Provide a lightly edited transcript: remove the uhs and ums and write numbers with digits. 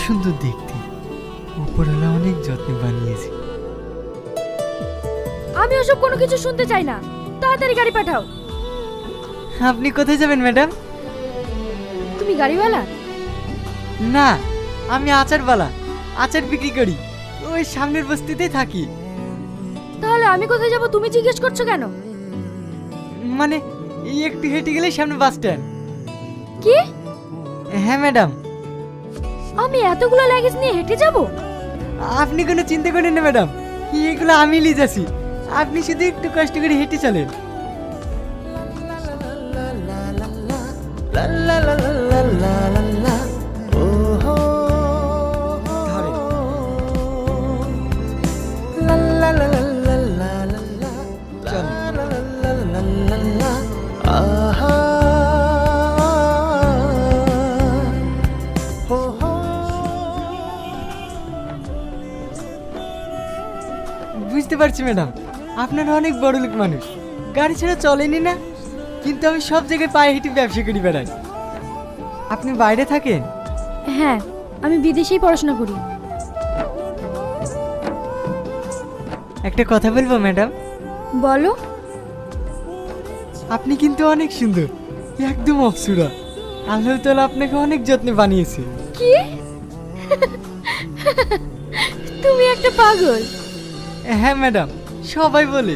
সুন্দর দেখতে, উপরওয়ালা অনেক যত্নে বানিয়েছে। আমি ওসব কোনো কিছু শুনতে চাই না, তাড়াতাড়ি গাড়ি পাঠাও। আপনি কোথায় যাবেন ম্যাডাম? তুমি গাড়িওয়ালা? না, আমি আচারওয়ালা, আচার বিক্রি করি, ওই সামনের বস্তিতেই থাকি। তাহলে আমি কোথায় যাব তুমি জিজ্ঞেস করছো কেন? মানে এই একটু হেঁটে গেলেই সামনে বাস স্ট্যান্ড। কি? হ্যাঁ ম্যাডাম। আমি এতগুলো লাগেজ নিয়ে হেঁটে যাব? আপনি কোনো চিন্তা করেন না ম্যাডাম, এগুলো আমি নিয়ে যাচ্ছি, আপনি শুধু একটু কষ্ট করে হেঁটে চলেন। ধরেন। বুঝতে পারছি ম্যাডাম, আপনারা অনেক বড় লোক মানুষ, গাড়ি ছাড়া চলেনি না, কিন্তু আমি সব জায়গায় পায়ে হেঁটে ব্যবসা করি বেড়াই। আপনি বাইরে থাকেন? হ্যাঁ, আমি বিদেশেই পড়াশোনা করি। একটা কথা বলবো ম্যাডাম? বলো। আপনি কিন্তু অনেক সুন্দর, একদম অপসুরা। আল্লাহ তাআলা আপনাকে অনেক যত্নে বানিয়েছে। কি? তুমি একটা পাগল। হ্যাঁ ম্যাডাম, সবাই বলে।